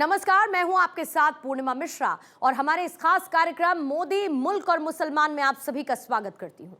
नमस्कार, मैं हूं आपके साथ पूर्णिमा मिश्रा और हमारे इस खास कार्यक्रम मोदी मुल्क और मुसलमान में आप सभी का स्वागत करती हूं।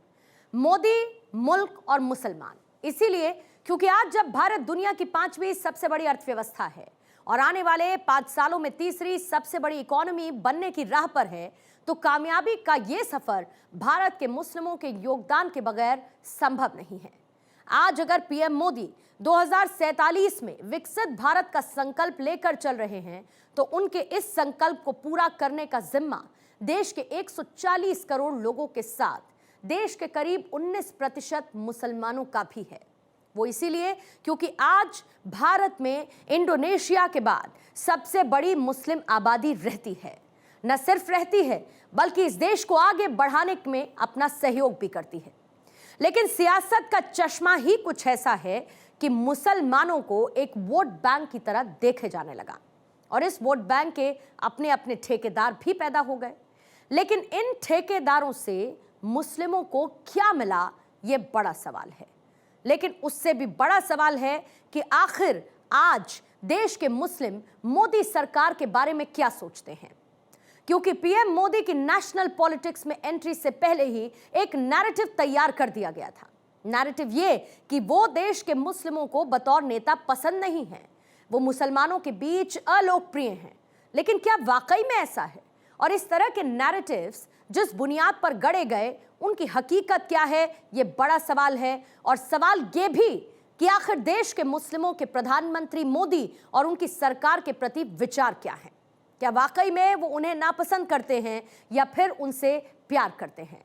मोदी मुल्क और मुसलमान इसीलिए क्योंकि आज जब भारत दुनिया की 5वीं सबसे बड़ी अर्थव्यवस्था है और आने वाले 5 सालों में तीसरी सबसे बड़ी इकोनॉमी बनने की राह पर है, तो कामयाबी का ये सफर भारत के मुस्लिमों के योगदान के बगैर संभव नहीं है। आज अगर पीएम मोदी 2047 में विकसित भारत का संकल्प लेकर चल रहे हैं, तो उनके इस संकल्प को पूरा करने का जिम्मा देश के 140 करोड़ लोगों के साथ देश के करीब 19% मुसलमानों का भी है। वो इसीलिए क्योंकि आज भारत में इंडोनेशिया के बाद सबसे बड़ी मुस्लिम आबादी रहती है। न सिर्फ रहती है बल्कि इस देश को आगे बढ़ाने में अपना सहयोग भी करती है। लेकिन सियासत का चश्मा ही कुछ ऐसा है कि मुसलमानों को एक वोट बैंक की तरह देखे जाने लगा और इस वोट बैंक के अपने अपने ठेकेदार भी पैदा हो गए। लेकिन इन ठेकेदारों से मुस्लिमों को क्या मिला, ये बड़ा सवाल है। लेकिन उससे भी बड़ा सवाल है कि आखिर आज देश के मुस्लिम मोदी सरकार के बारे में क्या सोचते हैं, क्योंकि पीएम मोदी की नेशनल पॉलिटिक्स में एंट्री से पहले ही एक नैरेटिव तैयार कर दिया गया था। नैरेटिव ये कि वो देश के मुस्लिमों को बतौर नेता पसंद नहीं है, वो मुसलमानों के बीच अलोकप्रिय हैं। लेकिन क्या वाकई में ऐसा है? और इस तरह के नैरेटिव्स जिस बुनियाद पर गढ़े गए, उनकी हकीकत क्या है, ये बड़ा सवाल है। और सवाल ये भी कि आखिर देश के मुस्लिमों के प्रधानमंत्री मोदी और उनकी सरकार के प्रति विचार क्या है। क्या वाकई में वो उन्हें नापसंद करते हैं या फिर उनसे प्यार करते हैं?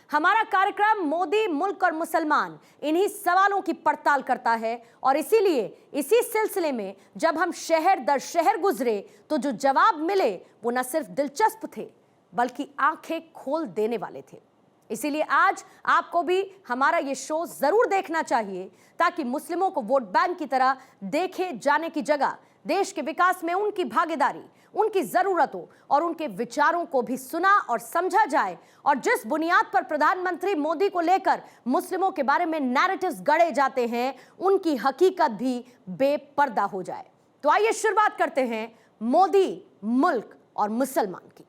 हमारा कार्यक्रम मोदी मुल्क और मुसलमान इन्हीं सवालों की पड़ताल करता है और इसीलिए इसी सिलसिले में जब हम शहर दर शहर गुजरे, तो जो जवाब मिले वो न सिर्फ दिलचस्प थे बल्कि आंखें खोल देने वाले थे। इसीलिए आज आपको भी हमारा ये शो जरूर देखना चाहिए, ताकि मुस्लिमों को वोट बैंक की तरह देखे जाने की जगह देश के विकास में उनकी भागीदारी, उनकी जरूरतों और उनके विचारों को भी सुना और समझा जाए। और जिस बुनियाद पर प्रधानमंत्री मोदी को लेकर मुस्लिमों के बारे में नैरेटिव्स गढ़े जाते हैं, उनकी हकीकत भी बेपर्दा हो जाए। तो आइए शुरुआत करते हैं मोदी मुल्क और मुसलमान की।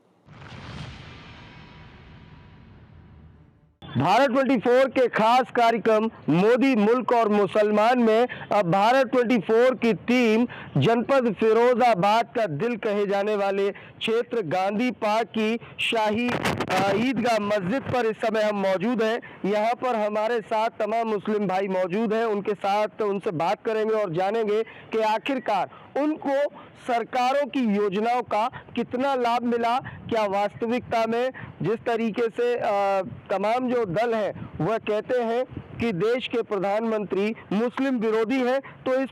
भारत 24 के खास कार्यक्रम मोदी मुल्क और मुसलमान में अब भारत 24 की टीम जनपद फिरोजाबाद का दिल कहे जाने वाले क्षेत्र गांधी पार्क की शाही ईदगाह मस्जिद पर इस समय हम मौजूद हैं। यहाँ पर हमारे साथ तमाम मुस्लिम भाई मौजूद हैं। उनके साथ उनसे बात करेंगे और जानेंगे कि आखिरकार उनको सरकारों की योजनाओं का कितना लाभ मिला। क्या वास्तविकता में जिस तरीके से तमाम जो दल हैं वह कहते हैं कि देश के प्रधानमंत्री मुस्लिम विरोधी हैं, तो इस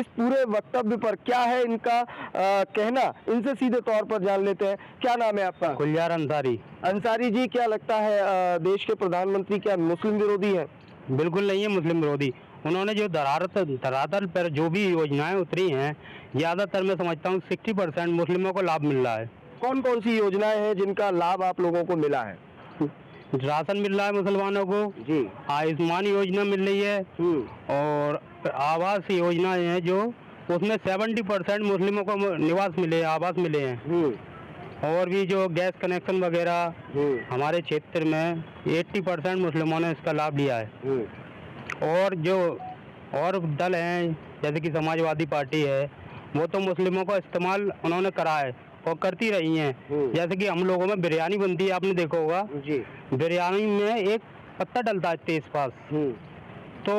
पूरे वक्तव्य पर क्या है इनका कहना, इनसे सीधे तौर पर जान लेते हैं। क्या नाम है आपका? गुलजार अंसारी। अंसारी जी, क्या लगता है देश के प्रधानमंत्री क्या मुस्लिम विरोधी हैं? बिल्कुल नहीं है मुस्लिम विरोधी। उन्होंने जो धरातल पर जो भी योजनाएं उतरी हैं, ज़्यादातर मैं समझता हूँ 60% मुस्लिमों को लाभ मिल रहा है। कौन कौन सी योजनाएं हैं जिनका लाभ आप लोगों को मिला है? राशन मिल रहा है मुसलमानों को जी, आयुष्मान योजना मिल रही है और आवास योजना है जो उसमें 70% मुस्लिमों को निवास मिले, आवास मिले हैं। और भी जो गैस कनेक्शन वगैरह हमारे क्षेत्र में 80% मुस्लिमों ने इसका लाभ लिया है। और जो और दल हैं जैसे कि समाजवादी पार्टी है, वो तो मुस्लिमों को इस्तेमाल उन्होंने करा है और करती रही हैं। जैसे कि हम लोगों में बिरयानी बनती है, आपने देखा होगा जी, बिरयानी में एक पत्ता डलता है तेजपात, तो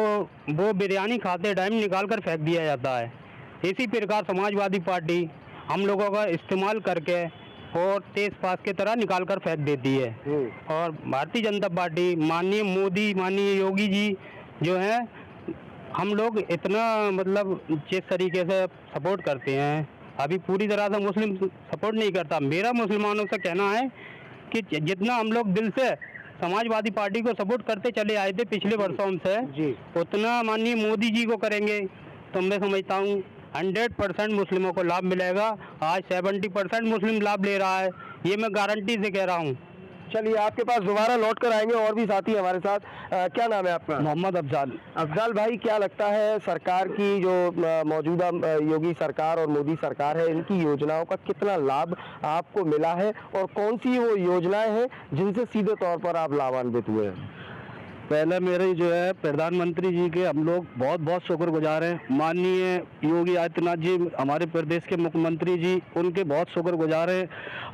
वो बिरयानी खाते टाइम निकाल कर फेंक दिया जाता है। इसी प्रकार समाजवादी पार्टी हम लोगों का इस्तेमाल करके और तेजपात की तरह निकाल कर फेंक देती है। और भारतीय जनता पार्टी, माननीय मोदी, माननीय योगी जी जो है, हम लोग इतना मतलब जिस तरीके से सपोर्ट करते हैं, अभी पूरी तरह से मुस्लिम सपोर्ट नहीं करता। मेरा मुसलमानों से कहना है कि जितना हम लोग दिल से समाजवादी पार्टी को सपोर्ट करते चले आए थे पिछले वर्षों से जी, उतना माननीय मोदी जी को करेंगे तो मैं समझता हूँ 100% मुस्लिमों को लाभ मिलेगा। आज 70% मुस्लिम लाभ ले रहा है, ये मैं गारंटी से कह रहा हूँ। चलिए आपके पास दोबारा लौट कर आएंगे, और भी साथी हमारे साथ। क्या नाम है आपका? मोहम्मद अफजाल। अफजाल भाई, क्या लगता है सरकार की जो मौजूदा योगी सरकार और मोदी सरकार है, इनकी योजनाओं का कितना लाभ आपको मिला है और कौन सी वो योजनाएं हैं जिनसे सीधे तौर पर आप लाभान्वित हुए हैं? पहले मेरे जो है प्रधानमंत्री जी के हम लोग बहुत बहुत शुक्रगुजार हैं। माननीय योगी आदित्यनाथ जी हमारे प्रदेश के मुख्यमंत्री जी, उनके बहुत शुक्रगुजार हैं।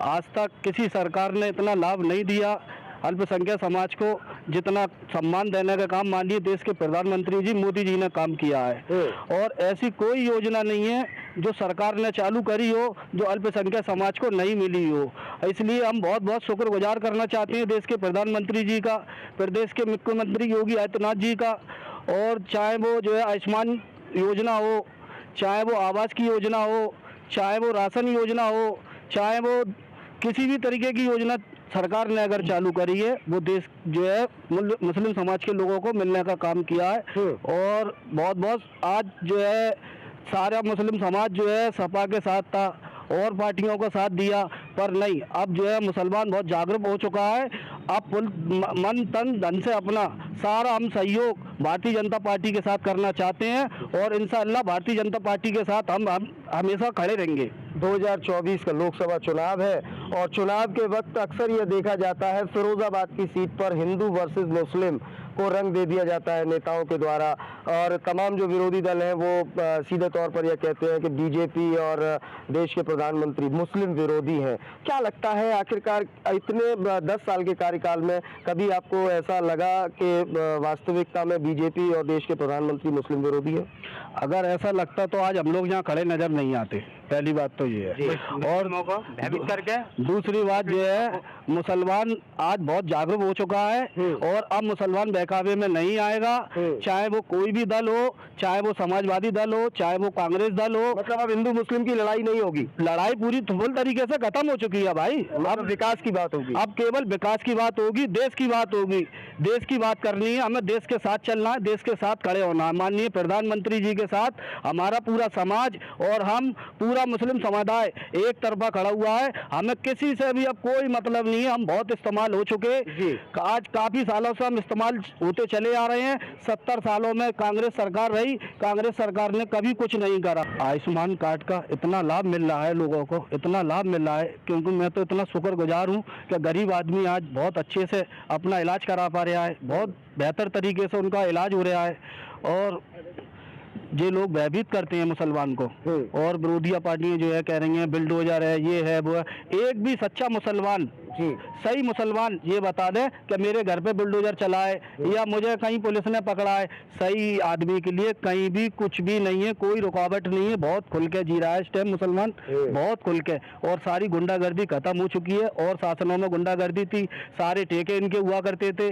आज तक किसी सरकार ने इतना लाभ नहीं दिया अल्पसंख्यक समाज को जितना सम्मान देने का काम माननीय देश के प्रधानमंत्री जी मोदी जी ने काम किया है। और ऐसी कोई योजना नहीं है जो सरकार ने चालू करी हो जो अल्पसंख्यक समाज को नहीं मिली हो। इसलिए हम बहुत बहुत शुक्रगुजार करना चाहते हैं देश के प्रधानमंत्री जी का, प्रदेश के मुख्यमंत्री योगी आदित्यनाथ जी का। और चाहे वो जो है आयुष्मान योजना हो, चाहे वो आवास की योजना हो, चाहे वो राशन योजना हो, चाहे वो किसी भी तरीके की योजना सरकार ने अगर चालू करी है, वो देश जो है मुस्लिम समाज के लोगों को मिलने का काम किया है। और बहुत बहुत आज जो है सारा मुस्लिम समाज जो है सपा के साथ था और पार्टियों का साथ दिया, पर नहीं, अब जो है मुसलमान बहुत जागरूक हो चुका है। अब मन तन धन से अपना सारा हम सहयोग भारतीय जनता पार्टी के साथ करना चाहते हैं और इंशाअल्लाह भारतीय जनता पार्टी के साथ हम हमेशा खड़े रहेंगे। 2024 का लोकसभा चुनाव है और चुनाव के वक्त अक्सर यह देखा जाता है फिरोजाबाद की सीट पर हिंदू वर्सेस मुस्लिम को रंग दे दिया जाता है नेताओं के द्वारा, और तमाम जो विरोधी दल हैं वो सीधे तौर पर यह कहते हैं कि बीजेपी और देश के प्रधानमंत्री मुस्लिम विरोधी हैं। क्या लगता है आखिरकार इतने 10 साल के कार्यकाल में कभी आपको ऐसा लगा कि वास्तविकता में बीजेपी और देश के प्रधानमंत्री मुस्लिम विरोधी है? अगर ऐसा लगता तो आज हम लोग यहाँ खड़े नजर नहीं आते, पहली बात तो ये है। और भयभीत करके दूसरी बात जो है मुसलमान आज बहुत जागरूक हो चुका है और अब मुसलमान बहकावे में नहीं आएगा, चाहे वो कोई भी दल हो, चाहे वो समाजवादी दल हो, चाहे वो कांग्रेस दल हो। मतलब अब हिंदू मुस्लिम की लड़ाई नहीं होगी, लड़ाई पूरी फुल तरीके से खत्म हो चुकी है भाई। अब विकास की बात होगी, अब केवल विकास की बात होगी, देश की बात होगी। देश की बात करनी है, हमें देश के साथ चलना है, देश के साथ खड़े होना है। माननीय प्रधानमंत्री जी के साथ हमारा पूरा समाज और हम पूरा मुस्लिम समुदाय एक तरफा खड़ा हुआ है। हमें किसी से भी अब कोई मतलब नहीं है, हम बहुत इस्तेमाल हो चुके। आज काफी सालों से हम इस्तेमाल होते चले आ रहे हैं। 70 सालों में कांग्रेस सरकार रही, कांग्रेस सरकार ने कभी कुछ नहीं करा। आयुष्मान कार्ड का इतना लाभ मिल रहा है लोगों को, इतना लाभ मिल रहा है, क्योंकि मैं तो इतना शुक्रगुजार हूँ कि गरीब आदमी आज बहुत अच्छे से अपना इलाज करा पा रहा है, बहुत बेहतर तरीके से उनका इलाज हो रहा है। और ये लोग भयभीत करते हैं मुसलमान को, और विरोधी पार्टियां जो है कह रही हैं बिल्डोजर है, ये है वो है। एक भी सच्चा मुसलमान, सही मुसलमान ये बता दे कि मेरे घर पे बुलडोजर चला है या मुझे कहीं पुलिस ने पकड़ा है। सही आदमी के लिए कहीं भी कुछ भी नहीं है, कोई रुकावट नहीं है, बहुत खुल के जी रहा है इस टाइम मुसलमान, बहुत खुल के। और सारी गुंडागर्दी खत्म हो चुकी है, और शासनों में गुंडागर्दी थी, सारे ठेके इनके हुआ करते थे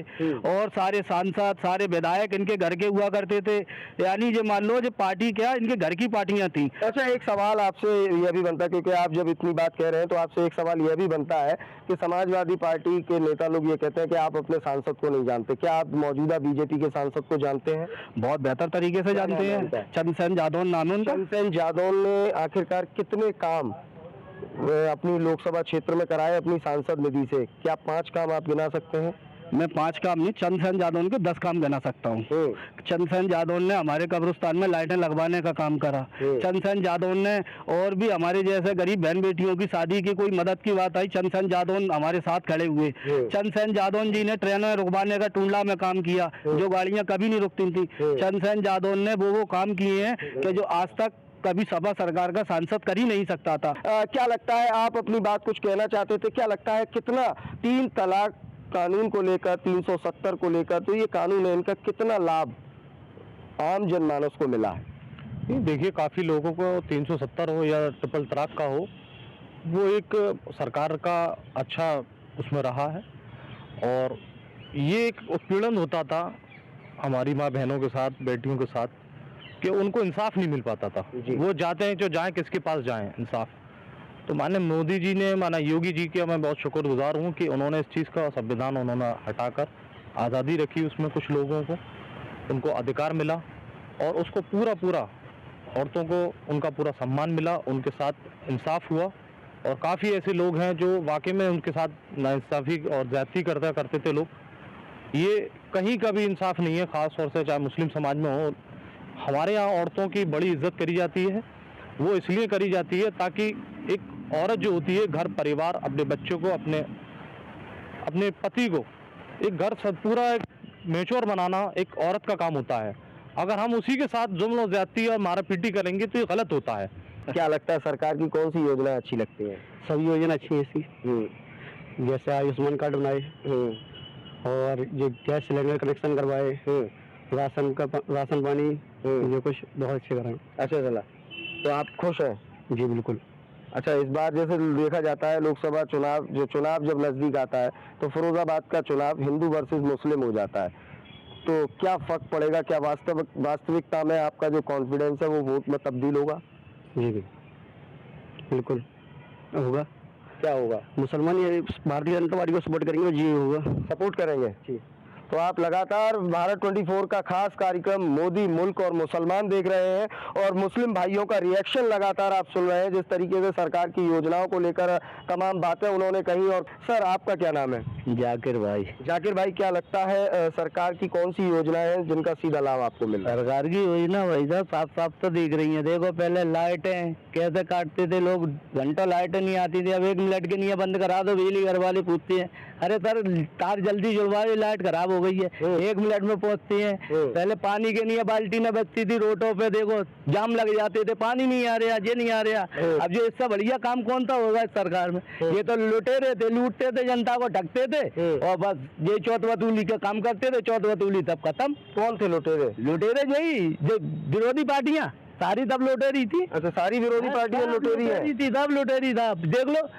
और सारे सांसद सारे विधायक इनके घर के हुआ करते थे। यानी जो मान लो जो पार्टी क्या इनके घर की पार्टियां थी। अच्छा, एक सवाल आपसे यह भी बनता है, क्योंकि आप जब इतनी बात कह रहे हैं तो आपसे एक सवाल यह भी बनता है कि समाजवादी पार्टी के नेता लोग ये कहते हैं कि आप अपने सांसद को नहीं जानते। क्या आप मौजूदा बीजेपी के सांसद को जानते हैं? बहुत बेहतर तरीके से जानते हैं। चंद्रसेन जादौन नाम है उनका। चंद्रसेन जादौन ने आखिरकार कितने काम अपनी लोकसभा क्षेत्र में कराए अपनी सांसद निधि से? क्या 5 काम आप गिना सकते हैं? मैं 5 काम नहीं, चंद्रसेन जादौन के 10 काम गिना सकता हूँ। चंद्रसेन जादौन ने हमारे कब्रिस्तान में लाइटें लगवाने का काम करा। चंद्रसेन जादौन ने और भी हमारे जैसे गरीब बहन बेटियों की शादी की कोई मदद की बात आई, चंद्रसेन जादौन हमारे साथ खड़े हुए। चंद्रसेन जादौन जी ने ट्रेनें रुकवाने का टूंडला में काम किया, जो गाड़ियां कभी नहीं रुकती थी। चंद्रसेन जादौन ने वो काम किए हैं कि जो आज तक कभी सपा सरकार का सांसद कर ही नहीं सकता था। क्या लगता है, आप अपनी बात कुछ कहना चाहते थे, क्या लगता है कितना 3 तलाक कानून को लेकर, 370 को लेकर, तो ये कानून है, इनका कितना लाभ आम जनमानस को मिला है? देखिए, काफ़ी लोगों को 370 हो या ट्रिपल तलाक का हो, वो एक सरकार का अच्छा उसमें रहा है। और ये एक उत्पीड़न होता था हमारी माँ बहनों के साथ, बेटियों के साथ, कि उनको इंसाफ नहीं मिल पाता था। वो जाते हैं जो जाएं, किसके पास जाएं इंसाफ। तो माननीय मोदी जी ने, माना योगी जी के मैं बहुत शुक्रगुजार हूँ कि उन्होंने इस चीज़ का संविधान उन्होंने हटाकर आज़ादी रखी, उसमें कुछ लोगों को उनको अधिकार मिला और उसको पूरा औरतों को उनका पूरा सम्मान मिला, उनके साथ इंसाफ हुआ और काफ़ी ऐसे लोग हैं जो वाकई में उनके साथ नाइंसाफ़ी और ज़्यादती करते थे लोग। ये कहीं का भी इंसाफ नहीं है, ख़ास तौर से चाहे मुस्लिम समाज में हो। हमारे यहाँ औरतों की बड़ी इज्जत करी जाती है, वो इसलिए करी जाती है ताकि एक औरत जो होती है घर परिवार अपने बच्चों को अपने पति को एक घर सब पूरा एक मैच्योर बनाना एक औरत का काम होता है। अगर हम उसी के साथ जुल्म और ज्यादती और मारापीटी करेंगे तो ये गलत होता है। क्या लगता है सरकार की कौन सी योजना अच्छी लगती है? सभी योजना अच्छी है इसकी, जैसे आयुष्मान कार्ड बनाए और जो गैस सिलेंडर कनेक्शन करवाए, राशन पानी, ये कुछ बहुत अच्छे कराए। अच्छा चला, तो आप खुश हैं? जी बिल्कुल। अच्छा, इस बार जैसे देखा जाता है लोकसभा चुनाव जब नजदीक आता है तो फिरोजाबाद का चुनाव हिंदू वर्सेस मुस्लिम हो जाता है, तो क्या फर्क पड़ेगा? क्या वास्तविकता में आपका जो कॉन्फिडेंस है वो वोट में तब्दील होगा? जी बिल्कुल होगा। क्या होगा? मुसलमान ये भारतीय जनता पार्टी को सपोर्ट करेंगे, जी होगा। सपोर्ट करेंगे जी। तो आप लगातार भारत 24 का खास कार्यक्रम मोदी मुल्क और मुसलमान देख रहे हैं और मुस्लिम भाइयों का रिएक्शन लगातार आप सुन रहे हैं, जिस तरीके से सरकार की योजनाओं को लेकर तमाम बातें उन्होंने कही। और सर, आपका क्या नाम है? जाकिर भाई। जाकिर भाई, क्या लगता है सरकार की कौन सी योजनाएं हैं जिनका सीधा लाभ आपको मिल रहा है? सरकार की योजना भाई साहब साफ साफ तो दिख रही है। देखो, पहले लाइटें कैसे काटते थे लोग, घंटों लाइटें नहीं आती थी, अब 1 मिनट के लिए बंद करा दो, बिजली घर वाले पूछते हैं अरे सर तार जल्दी जुड़वाओ, लाइट खराब हो गई है, 1 मिनट में पहुंचती हैं। पहले पानी के लिए बाल्टी न बचती थी, रोडों पे देखो जाम लग जाते थे, पानी नहीं आ रहा, ये नहीं आ रहा। अब जो इससे बढ़िया काम कौन सा होगा इस सरकार में? ये तो लुटेरे थे, लूटते थे, जनता को ठगते थे और बस ये चौथ वसूली का काम करते थे। चौथ वसूली तब खत्म। कौन थे लुटेरे? लुटेरे यही जो विरोधी पार्टियां सारी तब लुटेरी थी। अच्छा, सारी विरोधी पार्टियां लुटेरी है थी, तब लुटेरी था। देख लो,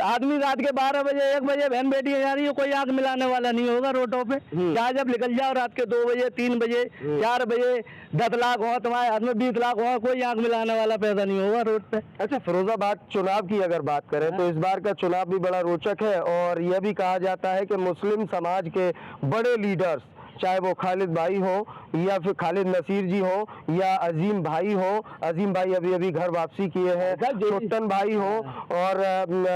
आदमी रात के 12 बजे 1 बजे बहन बेटी जा रही है, कोई आग मिलाने वाला नहीं होगा रोडों पे। चाहे जब निकल जाओ रात के 2 बजे 3 बजे 4 बजे 10 लाख हो तुम्हारे हाथ में 20 लाख हो, कोई आग मिलाने वाला पैदा नहीं होगा रोड पे। अच्छा, फिरोजाबाद चुनाव की अगर बात करें तो इस बार का चुनाव भी बड़ा रोचक है और यह भी कहा जाता है कि मुस्लिम समाज के बड़े लीडर्स, चाहे वो खालिद भाई हो या फिर खालिद नसीर जी हो या अजीम भाई हो, अजीम भाई अभी घर वापसी किए हैं, छोटन भाई हो और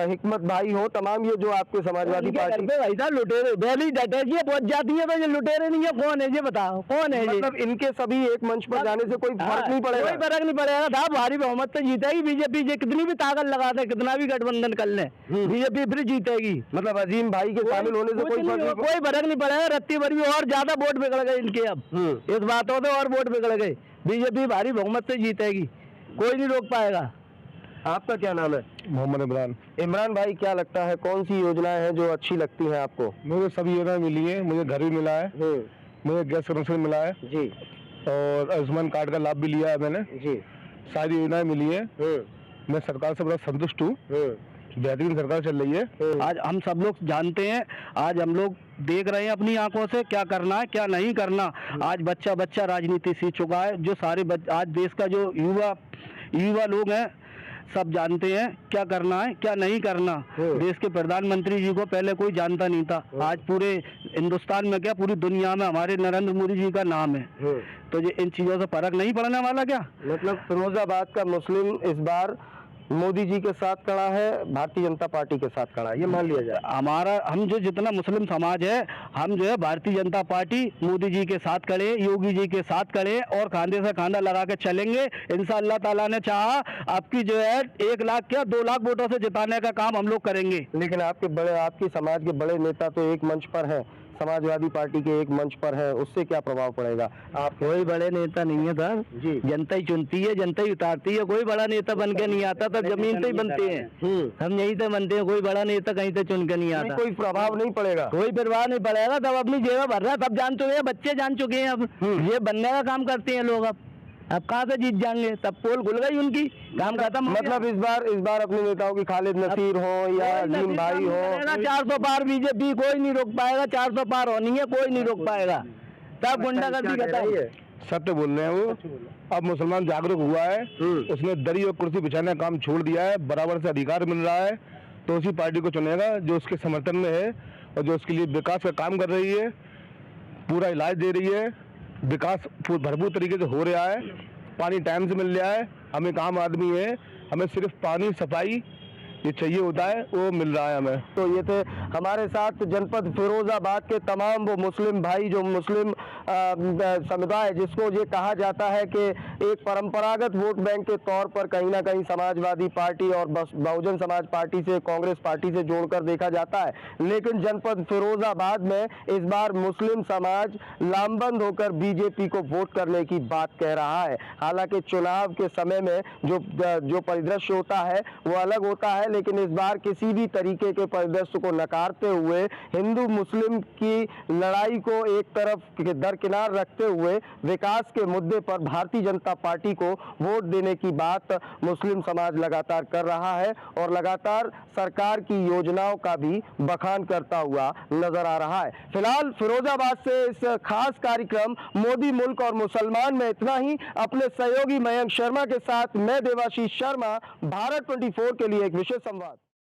हिकमत भाई हो, तमाम ये जो आपके समाजवादी पार्टी भाई साहब लुटेरे पहुंच जाती है, तो ये लुटेरे नहीं है, कौन है ये बताओ, कौन है? मतलब इनके सभी एक मंच पर जाने से कोई फर्क नहीं पड़ेगा? कोई फर्क नहीं पड़ेगा साहब, भारी बहुमत तो जीतेगी बीजेपी। कितनी भी ताकत लगा दे, कितना भी गठबंधन कर ले, बीजेपी फिर जीतेगी। मतलब अजीम भाई के शामिल होने से कोई फर्क नहीं पड़ेगा। रत्ती भर भी और ज्यादा वोट बिगड़ गए इनके, अब इस बातों से और वोट बिगड़ गए। बीजेपी भारी बहुमत से जीतेगी, कोई नहीं रोक पाएगा। आपका क्या नाम है? मोहम्मद इमरान। इमरान भाई, क्या लगता है कौन सी योजनाएं हैं जो अच्छी लगती हैं आपको? मुझे सभी योजनाएं मिली है, मुझे घर भी मिला है, मुझे गैस कनेक्शन मिला है जी, और आयुष्मान कार्ड का लाभ भी लिया है मैंने जी। सारी योजनाएं मिली है। मैं सरकार से बड़ा संतुष्ट हूँ, बेहतरीन सरकार चल रही है। आज हम सब लोग जानते हैं, आज हम लोग देख रहे हैं अपनी आंखों से क्या करना है क्या नहीं करना। आज बच्चा बच्चा राजनीति सीख चुका है। जो सारे आज देश का जो युवा लोग हैं सब जानते हैं क्या करना है क्या नहीं करना। देश के प्रधानमंत्री जी को पहले कोई जानता नहीं था, आज पूरे हिंदुस्तान में क्या पूरी दुनिया में हमारे नरेंद्र मोदी जी का नाम है। तो ये इन चीजों से फर्क नहीं पड़ने वाला क्या? मतलब फिरोजाबाद का मुस्लिम इस बार मोदी जी के साथ खड़ा है, भारतीय जनता पार्टी के साथ खड़ा है, ये मान लिया जाए। हम जो जितना मुस्लिम समाज है, हम जो है भारतीय जनता पार्टी मोदी जी के साथ खड़े, योगी जी के साथ खड़े और खांधे से खांधा लगा के चलेंगे। इंशाअल्लाह ताला ने चाहा आपकी जो है 1 लाख क्या 2 लाख वोटों से जिताने का काम हम लोग करेंगे। लेकिन आपकी समाज के बड़े नेता तो एक मंच पर है, समाजवादी पार्टी के एक मंच पर है, उससे क्या प्रभाव पड़ेगा? आप कोई बड़े नेता नहीं है सर जी, जनता ही चुनती है, जनता ही उतारती है। कोई बड़ा नेता बन के नहीं आता, तब जमीन से ही बनते हैं, हम यहीं से बनते हैं। कोई बड़ा नेता कहीं से चुन के नहीं आता। कोई प्रभाव नहीं पड़ेगा? कोई प्रभाव नहीं पड़ेगा। तब अपनी जेब भर रहा है, सब जान चुके हैं, बच्चे जान चुके हैं। अब ये बनने का काम करते हैं लोग। अब कहाँ से जीत जाएंगे? तब पोल खुल गई उनकी, काम खत्म। मतलब इस बार अपने नेताओं की खालिद नसीर हो या अजीम भाई हो, 400 पार बीजेपी कोई नहीं रोक पाएगा। 400 पार होनी है, कोई नहीं रोक पाएगा। तब गुंडागर्दी बताइए। सत्य बोल रहे हैं वो। अब मुसलमान जागरूक हुआ है, उसने दरी और कुर्सी बिछाने का काम छोड़ दिया है, बराबर से अधिकार मिल रहा है, तो उसी पार्टी को चुनेगा जो उसके समर्थन में है और जो उसके लिए विकास का काम कर रही है, पूरा इलाज दे रही है, विकास भरपूर तरीके से हो रहा है, पानी टाइम से मिल रहा है। हम एक आम आदमी है, हमें सिर्फ पानी, सफाई, ये चाहिए होता है वो मिल रहा है हमें। तो ये थे हमारे साथ जनपद फिरोजाबाद के तमाम वो मुस्लिम भाई, जो मुस्लिम समुदाय जिसको ये कहा जाता है कि एक परंपरागत वोट बैंक के तौर पर कहीं ना कहीं समाजवादी पार्टी और बहुजन समाज पार्टी से, कांग्रेस पार्टी से जोड़कर देखा जाता है, लेकिन जनपद फिरोजाबाद में इस बार मुस्लिम समाज लामबंद होकर बीजेपी को वोट करने की बात कह रहा है। हालांकि चुनाव के समय में जो परिदृश्य होता है वो अलग होता है, लेकिन इस बार किसी भी तरीके के परिदृश्य को नकारते हुए हिंदू मुस्लिम की लड़ाई को एक तरफ दरकिनार रखते हुए विकास के मुद्दे पर भारतीय जनता पार्टी को वोट देने की बात मुस्लिम समाज लगातार कर रहा है और लगातार सरकार की योजनाओं का भी बखान करता हुआ नजर आ रहा है। फिलहाल फिरोजाबाद से इस खास कार्यक्रम मोदी मुल्क और मुसलमान में इतना ही। अपने सहयोगी मयंक शर्मा के साथ मैं देवाशीष शर्मा, भारत 24 के लिए एक विशेष संवाद।